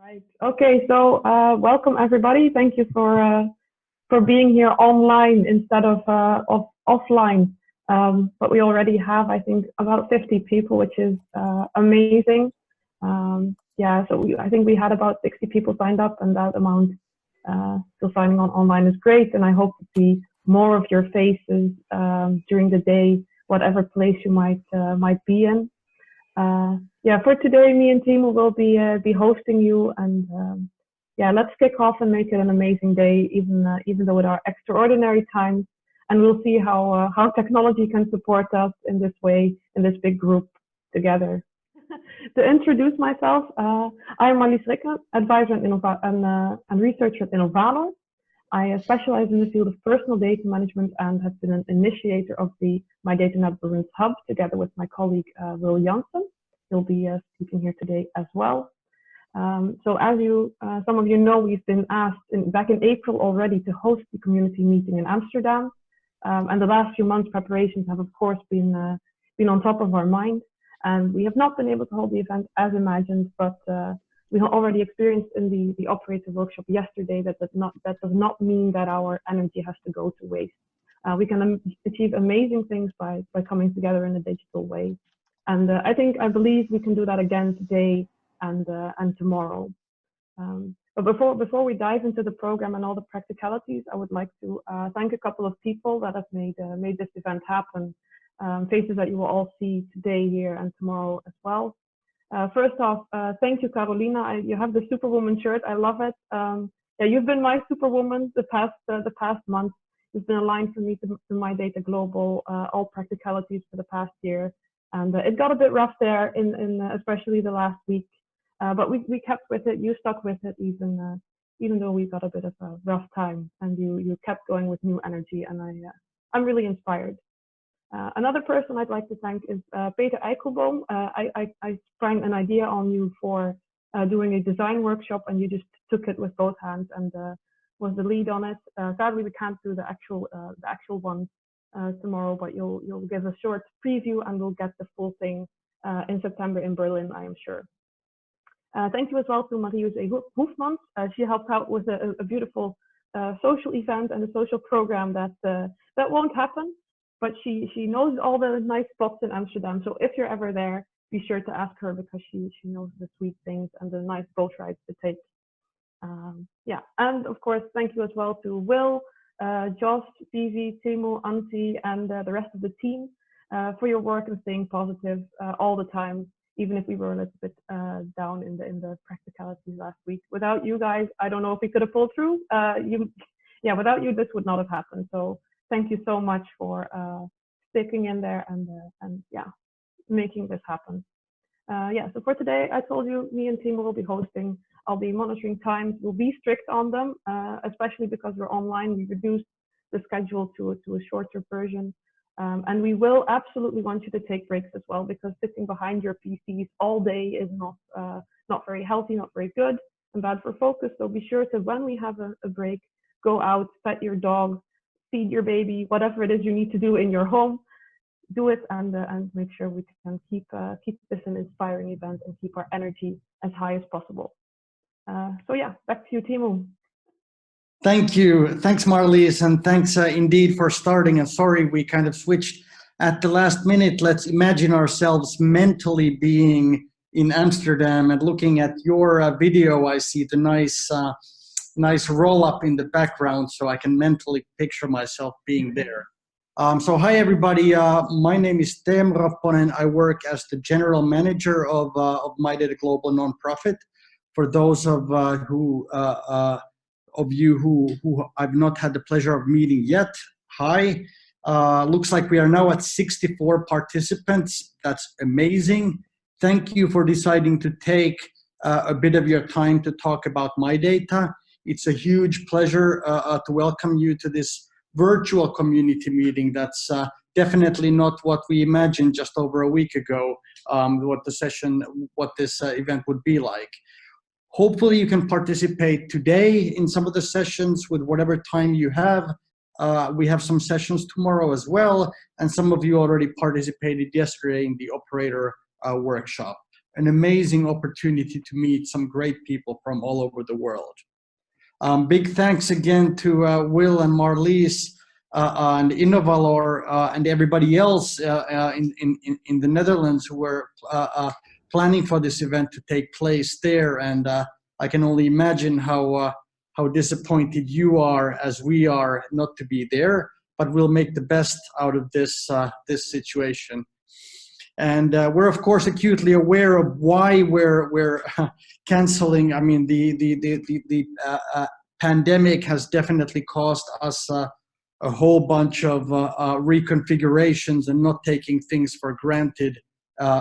Right. Okay. So, welcome everybody. Thank you for being here online instead of offline. But we already have, I think, about 50 people, which is amazing. Yeah. So I think we had about 60 people signed up, and that amount still signing on online is great. And I hope to see more of your faces during the day, whatever place you might be in. Yeah, for today, me and Timo will be hosting you, and yeah, let's kick off and make it an amazing day, even though it are extraordinary times, and we'll see how technology can support us in this way in this big group together. To introduce myself, I am Marlies Rikke, advisor and researcher at Innovator. I specialize in the field of personal data management and have been an initiator of the MyData Netherlands Hub together with my colleague Will Janssen. He'll be speaking here today as well. So as some of you know, we've been asked back in April already to host the community meeting in Amsterdam. And the last few months preparations have of course been on top of our mind. And we have not been able to hold the event as imagined, but we have already experienced in the operator workshop yesterday that does not mean that our energy has to go to waste. We can achieve amazing things by coming together in a digital way. And I believe we can do that again today and tomorrow. But before we dive into the program and all the practicalities, I would like to thank a couple of people that have made this event happen. Faces that you will all see today here and tomorrow as well. First off, thank you, Carolina. You have the Superwoman shirt. I love it. Yeah, you've been my Superwoman the past month. You've been aligned for me to MyData Global, all practicalities for the past year. And it got a bit rough there in especially the last week. But we kept with it. You stuck with it even though we got a bit of a rough time, and you kept going with new energy, and I'm really inspired. Another person I'd like to thank is Peter Eichelboom. I sprang an idea on you for doing a design workshop, and you just took it with both hands and was the lead on it. Sadly, we can't do the actual one tomorrow, but you'll give a short preview, and we'll get the full thing in September in Berlin, I am sure. Thank you as well to Marie-José Hoefmans. She helped out with a beautiful social event and a social program that won't happen. But she knows all the nice spots in Amsterdam. So if you're ever there, be sure to ask her, because she knows the sweet things and the nice boat rides to take. Yeah, and of course, thank you as well to Will, Josh, Stevie, Timo, Antti, and the rest of the team for your work and staying positive all the time, even if we were a little bit down in the practicalities last week. Without you guys, I don't know if we could have pulled through. Yeah, without you, this would not have happened. So thank you so much for sticking in there and yeah, making this happen. Yeah, so for today, I told you, me and Timo will be hosting. I'll be monitoring times. We'll be strict on them, especially because we're online. We reduced the schedule to a shorter version. And we will absolutely want you to take breaks as well, because sitting behind your PCs all day is not very healthy, not very good, and bad for focus. So be sure to, when we have a break, go out, pet your dog, feed your baby, whatever it is you need to do in your home, do it, and make sure we can keep this an inspiring event and keep our energy as high as possible. So yeah, back to you, Timo. Thank you. Thanks, Marlies, and thanks indeed for starting. And sorry, we kind of switched at the last minute. Let's imagine ourselves mentally being in Amsterdam and looking at your video. I see the nice roll up in the background, so I can mentally picture myself being there. So hi everybody, my name is Tamra. I work as the general manager of MyData Global nonprofit. For those of you who I've not had the pleasure of meeting yet, hi. Looks like we are now at 64 participants. That's amazing. Thank you for deciding to take a bit of your time to talk about MyData. It's a huge pleasure to welcome you to this virtual community meeting. That's definitely not what we imagined just over a week ago, what this event would be like. Hopefully you can participate today in some of the sessions with whatever time you have. We have some sessions tomorrow as well, and some of you already participated yesterday in the operator workshop. an amazing opportunity to meet some great people from all over the world. Big thanks again to Will and Marlies and Innovalor and everybody else in the Netherlands who were planning for this event to take place there. And I can only imagine how disappointed you are, as we are, not to be there. But we'll make the best out of this situation. And we're of course acutely aware of why we're canceling. I mean, the pandemic has definitely caused us a whole bunch of reconfigurations and not taking things for granted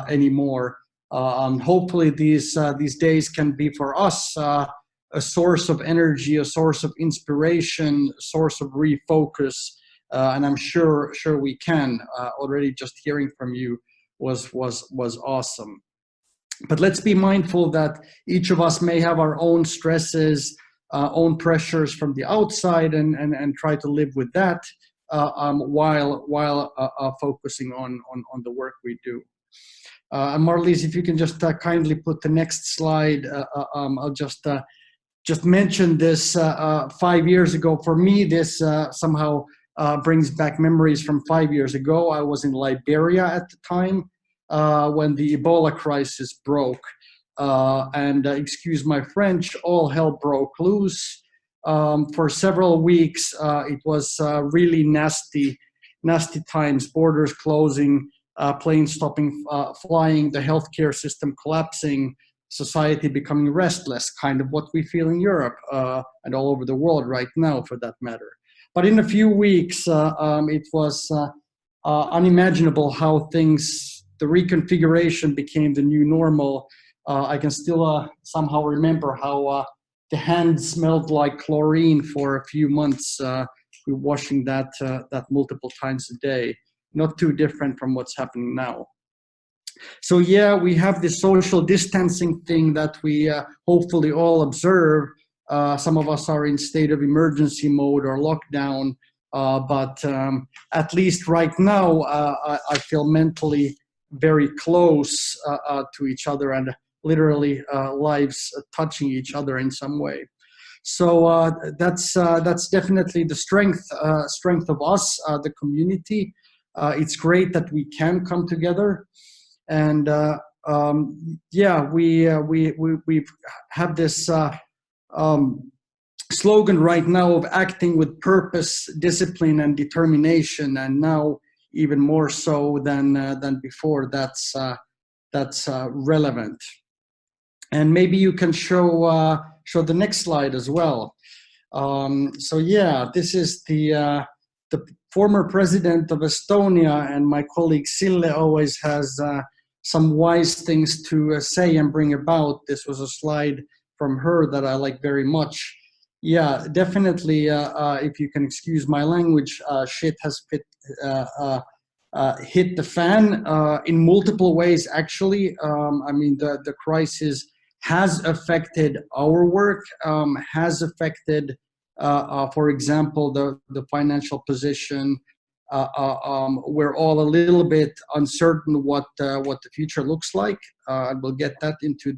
anymore. Hopefully these days can be for us a source of energy, a source of inspiration, a source of refocus, and I'm sure we can. Already just hearing from you was awesome. But let's be mindful that each of us may have our own stresses, own pressures from the outside, and try to live with that while focusing on the work we do. And Marlies, if you can just kindly put the next slide. I'll just mention this 5 years ago. For me, this somehow brings back memories from 5 years ago. I was in Liberia at the time when the Ebola crisis broke. And excuse my French, all hell broke loose. For several weeks, it was really nasty times, borders closing, planes stopping flying, the healthcare system collapsing, society becoming restless, kind of what we feel in Europe and all over the world right now, for that matter. But in a few weeks, it was unimaginable how the reconfiguration became the new normal. I can still somehow remember how the hands smelled like chlorine for a few months. We were washing that multiple times a day. Not too different from what's happening now. So yeah, we have this social distancing thing that we hopefully all observe. Some of us are in state of emergency mode or lockdown, but at least right now, I feel mentally very close to each other, and literally lives touching each other in some way. So that's definitely the strength of us, the community. It's great that we can come together, and yeah, we have this slogan right now of acting with purpose, discipline, and determination, and now even more so than before. That's relevant. And maybe you can show the next slide as well. So yeah, this is the former president of Estonia, and my colleague Sille always has some wise things to say and bring about. This was a slide from her that I like very much. Yeah, definitely, if you can excuse my language, shit has hit the fan in multiple ways, actually. I mean, the crisis has affected our work, has affected, for example, the financial position. We're all a little bit uncertain what the future looks like, and we'll get that into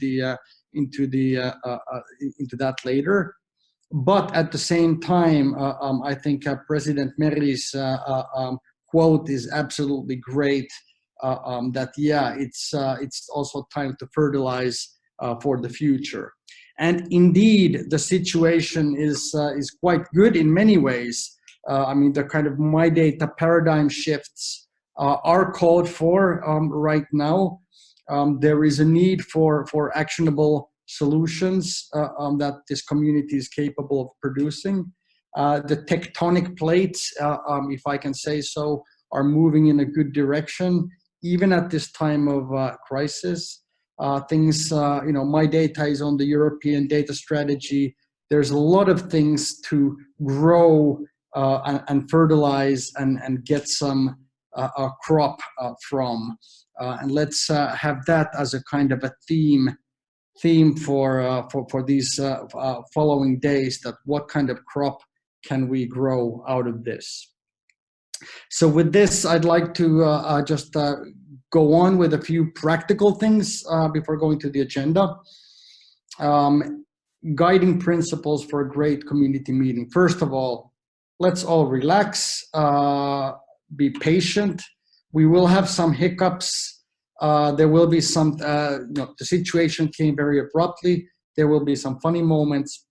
that later. But at the same time, I think President Meri's quote is absolutely great. That yeah, it's also time to fertilize for the future. And indeed, the situation is quite good in many ways. I mean, the kind of MyData paradigm shifts are called for right now. There is a need for actionable solutions that this community is capable of producing. The tectonic plates, if I can say so, are moving in a good direction, even at this time of crisis. Things, MyData is on the European data strategy. There's a lot of things to grow and fertilize and get some crop from. And let's have that as a kind of a theme for these following days, that what kind of crop can we grow out of this. So with this, I'd like to just go on with a few practical things before going to the agenda. Guiding principles for a great community meeting. First of all, let's all relax, be patient. We will have some hiccups. There will be some, the situation came very abruptly. There will be some funny moments.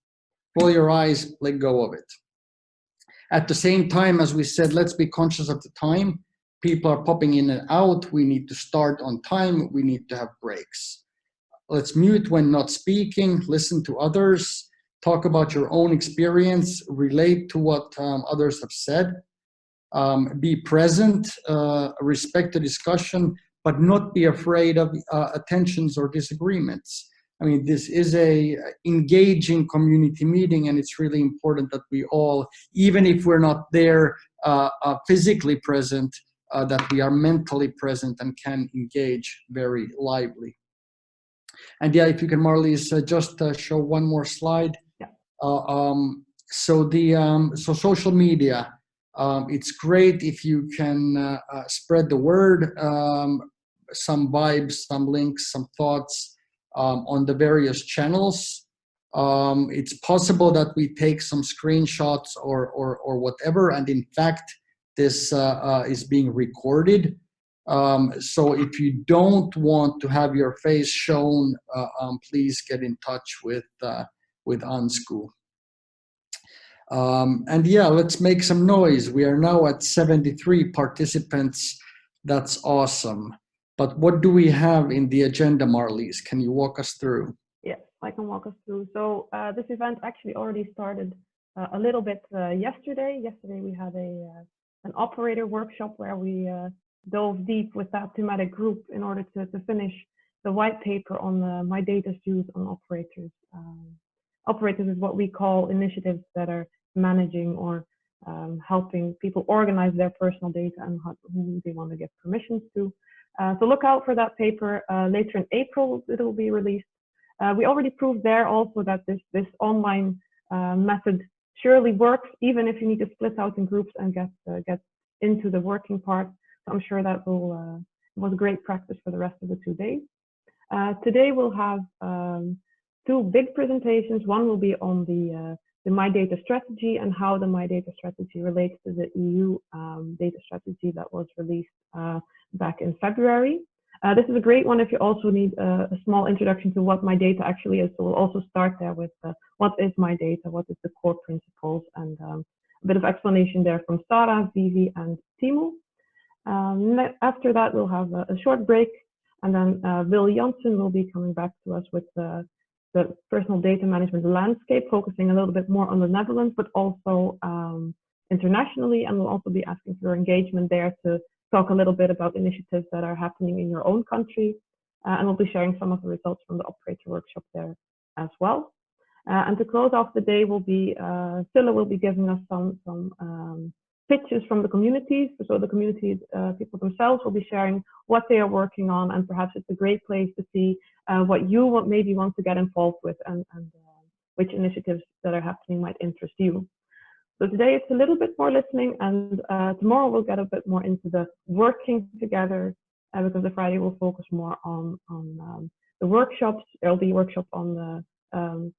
Roll your eyes, let go of it. At the same time, as we said, let's be conscious of the time. People are popping in and out. We need to start on time. We need to have breaks. Let's mute when not speaking, listen to others, talk about your own experience, relate to what others have said, be present, respect the discussion, but not be afraid of attentions or disagreements. I mean, this is a engaging community meeting, and it's really important that we all, even if we're not there physically present, that we are mentally present and can engage very lively. And yeah, if you can, Marlies, just show one more slide. Yeah. So social media, it's great if you can spread the word, some vibes, some links, some thoughts on the various channels. It's possible that we take some screenshots or whatever, and in fact, this is being recorded. So if you don't want to have your face shown, please get in touch with Ansku. And yeah, let's make some noise. We are now at 73 participants. That's awesome. But what do we have in the agenda, Marlies? Can you walk us through? Yes, I can walk us through. So this event actually already started a little bit yesterday. Yesterday we had an operator workshop where we dove deep with that thematic group in order to finish the white paper on MyData's use on operators. Operators is what we call initiatives that are managing or helping people organize their personal data and who they want to give permissions to. So look out for that paper. Later in April, it will be released. We already proved there also that this online method surely works, even if you need to split out in groups and get into the working part. So I'm sure that was great practice for the rest of the 2 days. Today we'll have two big presentations. One will be on the MyData strategy and how the MyData strategy relates to the EU data strategy that was released back in February. This is a great one if you also need a small introduction to what MyData actually is. So we'll also start there with what is MyData, what is the core principles, and a bit of explanation there from Sara, Vivi, and Timo. After that, we'll have a short break, and then Will Janssen will be coming back to us with the personal data management landscape, focusing a little bit more on the Netherlands, but also internationally, and we'll also be asking for your engagement there to talk a little bit about initiatives that are happening in your own country, and we'll be sharing some of the results from the operator workshop there as well. And to close off the day, will be Silla will be giving us some pitches from the communities. So the community people themselves will be sharing what they are working on, and perhaps it's a great place to see what you maybe want to get involved with, and which initiatives that are happening might interest you. So today it's a little bit more listening, and tomorrow we'll get a bit more into the working together, because the Friday will focus more on the workshops. There'll be a workshop on the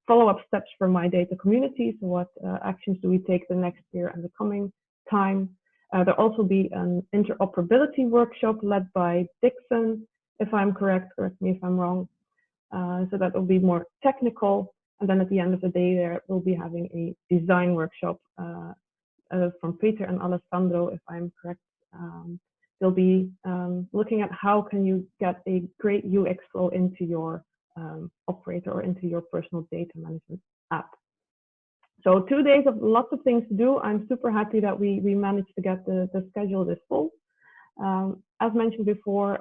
follow-up steps for MyData Community. So what actions do we take the next year and the coming time? There'll also be an interoperability workshop led by Dixon, if I'm correct me if I'm wrong. So that will be more technical. And then at the end of the day there, we'll be having a design workshop from Peter and Alessandro, if I'm correct. They'll be looking at how can you get a great UX flow into your operator or into your personal data management app. So 2 days of lots of things to do. I'm super happy that we managed to get the schedule this full. As mentioned before,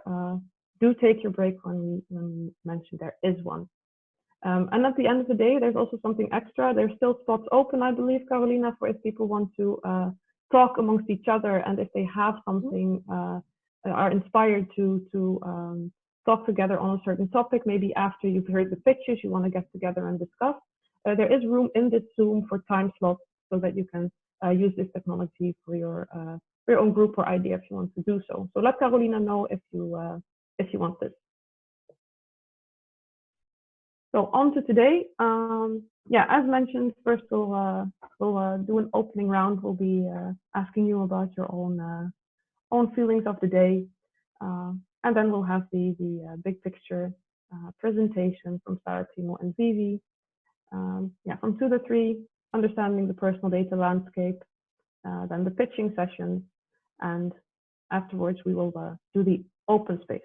do take your break when we mentioned there is one. And at the end of the day, there's also something extra. There's still spots open, I believe, Carolina, for if people want to talk amongst each other, and if they have something, are inspired to talk together on a certain topic. Maybe after you've heard the pitches, you want to get together and discuss. There is room in this Zoom for time slots so that you can use this technology for for your own group or idea if you want to do so. So let Carolina know if you want this. So on to today. Yeah, as mentioned, first we'll do an opening round. We'll be asking you about your own feelings of the day, and then we'll have the big picture presentation from Sarah, Timo, and Vivi. Yeah, from 2 to 3, understanding the personal data landscape, then the pitching sessions, and afterwards we will do the open space.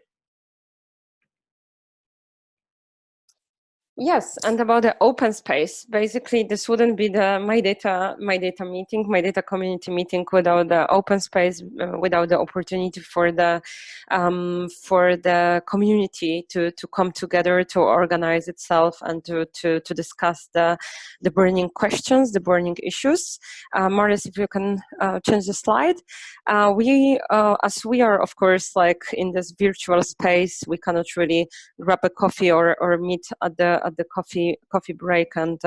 Yes, and about the open space, basically this wouldn't be the MyData meeting, MyData community meeting without the open space, without the opportunity for the community to come together, to organize itself, and to discuss the burning questions, the burning issues. Marius, if you can change the slide. As we are, of course, like in this virtual space, we cannot really grab a coffee or meet at the coffee break and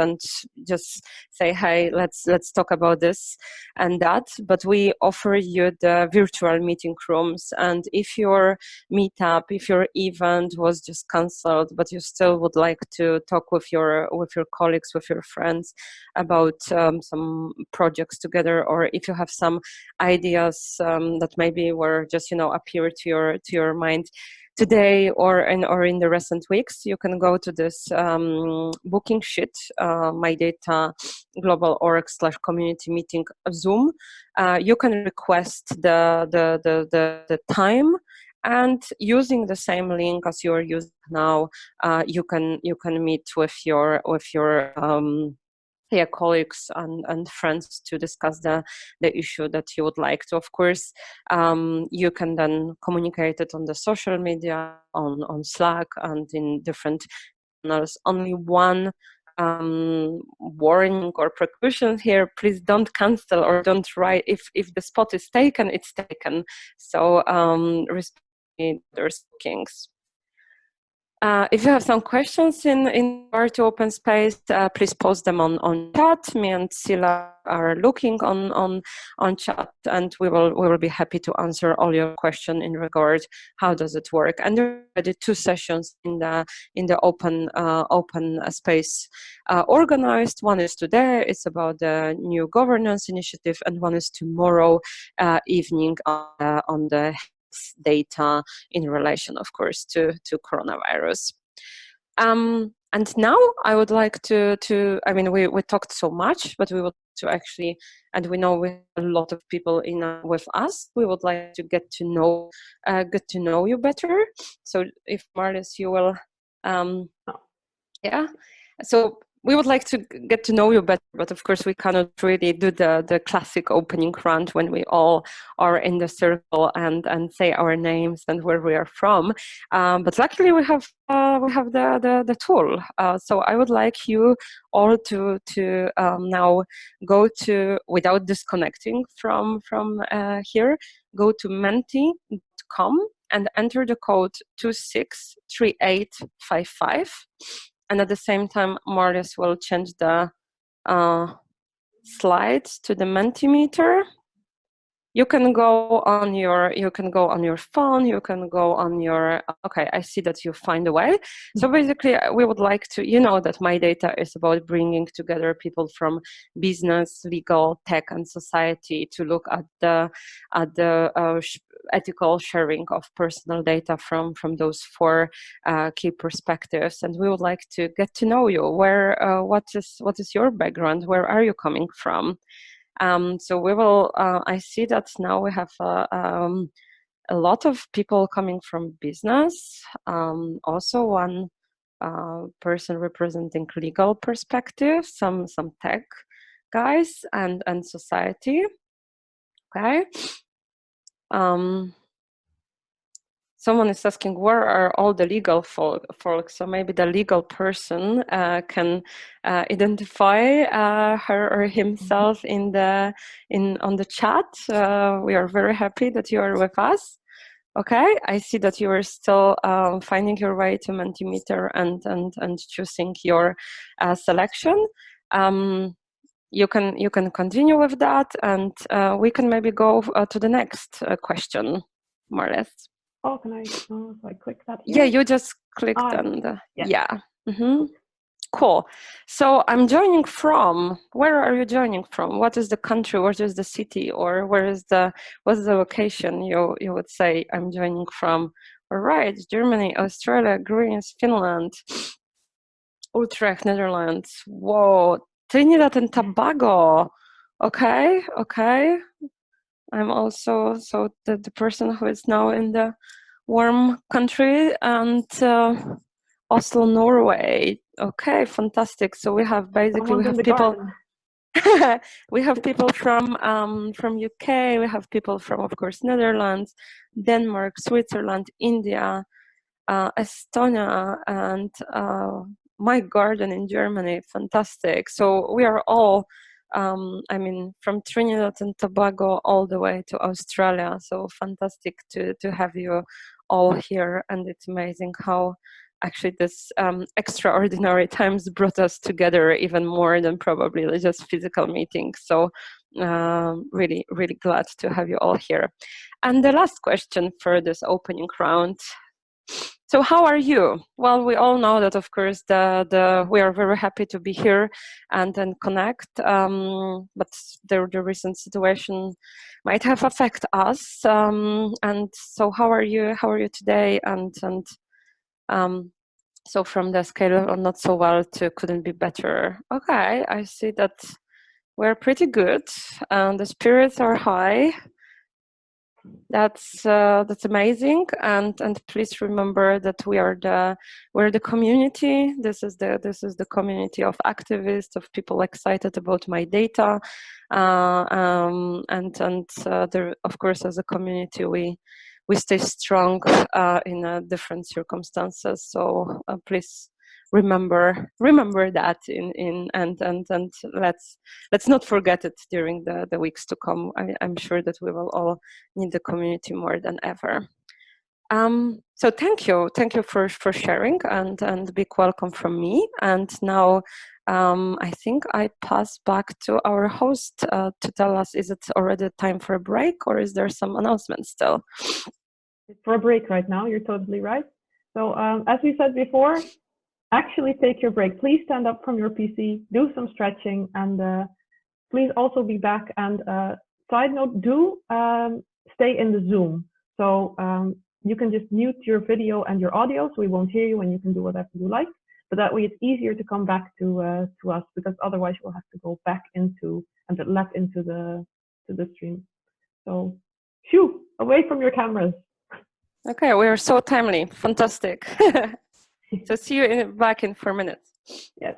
just say, hey, let's talk about this and that. But we offer you the virtual meeting rooms, and if your meetup, if your event was just cancelled, but you still would like to talk with your colleagues, with your friends about some projects together, or if you have some ideas that maybe were just appear to your mind today or in the recent weeks, you can go to this booking sheet, MyData Global org/community meeting Zoom. You can request the time, and using the same link as you are using now, you can meet with your colleagues and friends to discuss the issue that you would like to. Of course, you can then communicate it on the social media, on Slack, and in different channels. Only one warning or precaution here: please don't cancel or don't write. If the spot is taken, it's taken. So respect there's bookings. If you have some questions in regard to open space, please post them on chat. Me and Sila are looking on chat, and we will be happy to answer all your questions in regard how does it work. And there are already 2 sessions in the open space organized. One is today; it's about the new governance initiative, and one is tomorrow evening on the data in relation, of course, to coronavirus. And now I would like to I mean, we talked so much, but we would to actually, and we know we have a lot of people with us. We would like to get to know you better. So if Marius, you will, yeah. So we would like to get to know you better, but of course we cannot really do the classic opening round when we all are in the circle and say our names and where we are from. But luckily we have the tool. So I would like you all to now go to, without disconnecting from here, go to menti.com and enter the code 263855. And at the same time, Marius will change the slides to the Mentimeter. You can go on your phone. You can go on your. Okay, I see that you find a way. So basically, we would like to, that MyData is about bringing together people from business, legal, tech, and society to look at the ethical sharing of personal data from those 4 key perspectives. And we would like to get to know you. What is your background? Where are you coming from? So we will. I see that now we have a lot of people coming from business. Also, one person representing legal perspective. Some tech guys and society. Okay. Someone is asking, where are all the legal folks? So maybe the legal person can identify her or himself on the chat. We are very happy that you are with us. Okay, I see that you are still finding your way to Mentimeter and choosing your selection. you can continue with that, and we can maybe go to the next question, Marlis. Oh, can I? Oh, so I click that here? Yeah, you just clicked on the yeah. Cool. So I'm joining from. Where are you joining from? What is the country? What is the city? Or what's the location? You would say I'm joining from. All right, Germany, Australia, Greece, Finland, Utrecht, Netherlands. Whoa, Trinidad and Tobago. Okay. I'm also the person who is now in the warm country, and Oslo, Norway. Okay, fantastic. So we have people. We have people from UK. We have people from, of course, Netherlands, Denmark, Switzerland, India, Estonia, and my garden in Germany. Fantastic. So we are all, from Trinidad and Tobago all the way to Australia. So fantastic to have you all here. And it's amazing how actually this extraordinary times brought us together even more than probably just physical meetings. So really, really glad to have you all here. And the last question for this opening round. So how are you? Well, we all know that, of course, we are very happy to be here and connect, but the recent situation might have affected us. And so how are you? How are you today? And so from the scale of not so well to couldn't be better. Okay, I see that we're pretty good. The spirits are high. That's amazing, and please remember that we're the community. This is the community of activists, of people excited about MyData, of course, as a community we stay strong in different circumstances. So please remember that and let's not forget it during the weeks to come. I'm sure that we will all need the community more than ever. So thank you for sharing, and big welcome from me. And now I think I pass back to our host to tell us, is it already time for a break, or is there some announcement still? It's for a break right now, you're totally right. So as we said before, actually take your break. Please stand up from your PC, do some stretching, and please also be back. And side note, do stay in the Zoom. So you can just mute your video and your audio, so we won't hear you, and you can do whatever you like. But that way it's easier to come back to us, because otherwise you'll have to go back into and left into the stream. So shoo, away from your cameras. Okay, we are so timely. Fantastic. So see you back in 4 minutes. Yes.